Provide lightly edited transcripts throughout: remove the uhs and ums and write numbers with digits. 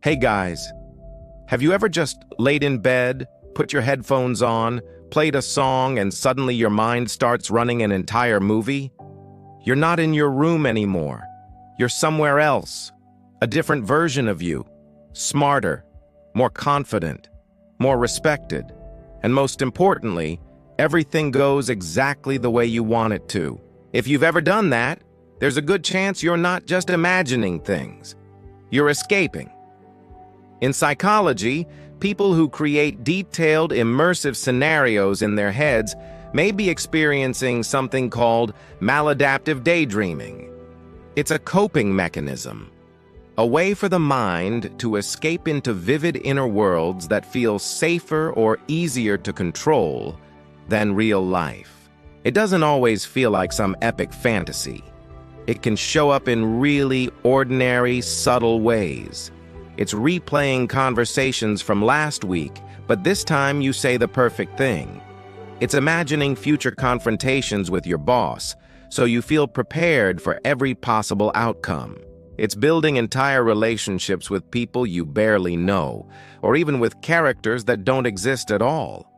Hey guys, have you ever just laid in bed, put your headphones on, played a song, and suddenly your mind starts running an entire movie? You're not in your room anymore. You're somewhere else. A different version of you. Smarter, more confident, more respected. And most importantly, everything goes exactly the way you want it to. If you've ever done that, there's a good chance you're not just imagining things. You're escaping. In psychology, people who create detailed, immersive scenarios in their heads may be experiencing something called maladaptive daydreaming. It's a coping mechanism, a way for the mind to escape into vivid inner worlds that feel safer or easier to control than real life. It doesn't always feel like some epic fantasy. It can show up in really ordinary, subtle ways. It's replaying conversations from last week, but this time you say the perfect thing. It's imagining future confrontations with your boss, so you feel prepared for every possible outcome. It's building entire relationships with people you barely know, or even with characters that don't exist at all.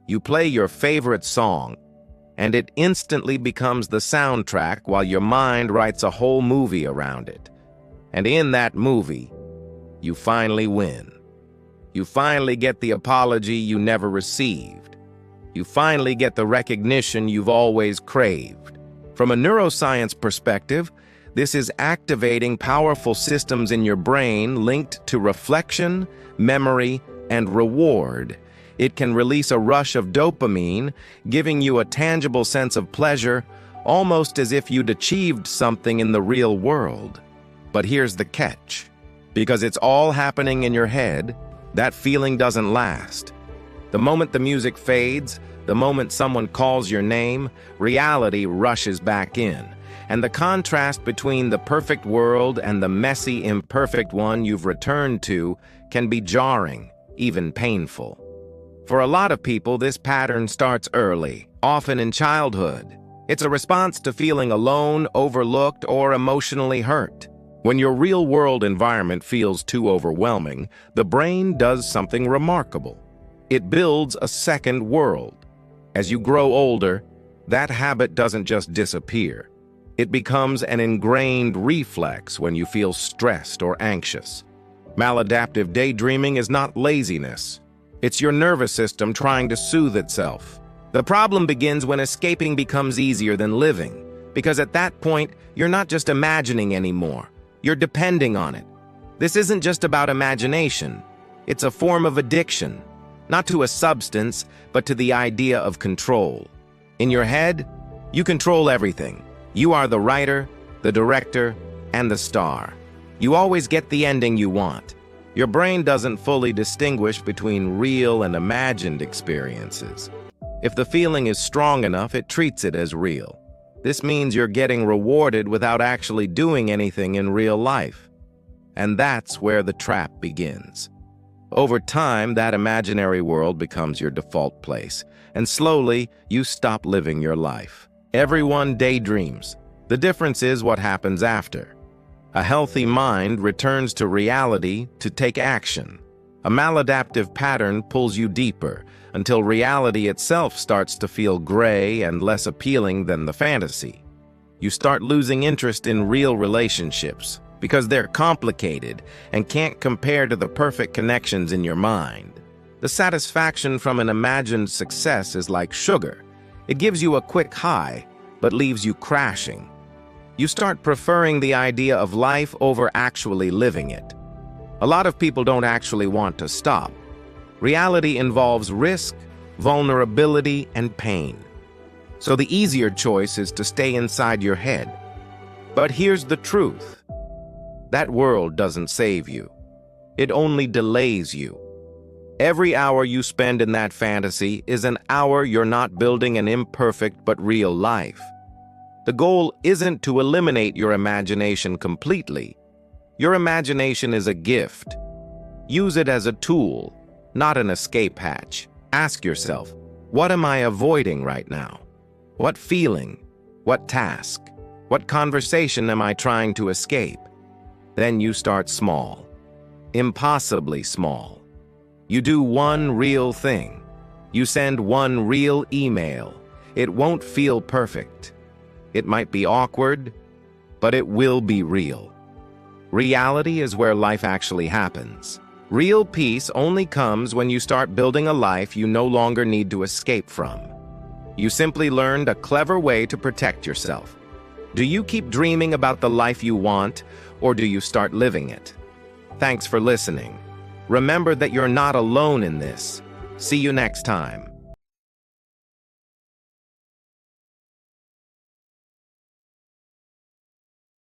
You play your favorite song, and it instantly becomes the soundtrack while your mind writes a whole movie around it. And in that movie, you finally win. You finally get the apology you never received. You finally get the recognition you've always craved. From a neuroscience perspective, this is activating powerful systems in your brain linked to reflection, memory, and reward. It can release a rush of dopamine, giving you a tangible sense of pleasure, almost as if you'd achieved something in the real world. But here's the catch. Because it's all happening in your head, that feeling doesn't last. The moment the music fades, the moment someone calls your name, reality rushes back in. And the contrast between the perfect world and the messy, imperfect one you've returned to can be jarring, even painful. For a lot of people, this pattern starts early, often in childhood. It's a response to feeling alone, overlooked, or emotionally hurt. When your real-world environment feels too overwhelming, the brain does something remarkable. It builds a second world. As you grow older, that habit doesn't just disappear. It becomes an ingrained reflex when you feel stressed or anxious. Maladaptive daydreaming is not laziness. It's your nervous system trying to soothe itself. The problem begins when escaping becomes easier than living, because at that point, you're not just imagining anymore. You're depending on it. This isn't just about imagination. It's a form of addiction, not to a substance, but to the idea of control. In your head, you control everything. You are the writer, the director, and the star. You always get the ending you want. Your brain doesn't fully distinguish between real and imagined experiences. If the feeling is strong enough, it treats it as real. This means you're getting rewarded without actually doing anything in real life. And that's where the trap begins. Over time, that imaginary world becomes your default place, and slowly, you stop living your life. Everyone daydreams. The difference is what happens after. A healthy mind returns to reality to take action. A maladaptive pattern pulls you deeper, until reality itself starts to feel gray and less appealing than the fantasy. You start losing interest in real relationships because they're complicated and can't compare to the perfect connections in your mind. The satisfaction from an imagined success is like sugar. It gives you a quick high, but leaves you crashing. You start preferring the idea of life over actually living it. A lot of people don't actually want to stop. Reality involves risk, vulnerability, and pain. So the easier choice is to stay inside your head. But here's the truth. That world doesn't save you. It only delays you. Every hour you spend in that fantasy is an hour you're not building an imperfect but real life. The goal isn't to eliminate your imagination completely. Your imagination is a gift. Use it as a tool, not an escape hatch. Ask yourself, what am I avoiding right now? What feeling? What task? What conversation am I trying to escape? Then you start small. Impossibly small. You do one real thing. You send one real email. It won't feel perfect. It might be awkward, but it will be real. Reality is where life actually happens. Real peace only comes when you start building a life you no longer need to escape from. You simply learned a clever way to protect yourself. Do you keep dreaming about the life you want, or do you start living it? Thanks for listening. Remember that you're not alone in this. See you next time.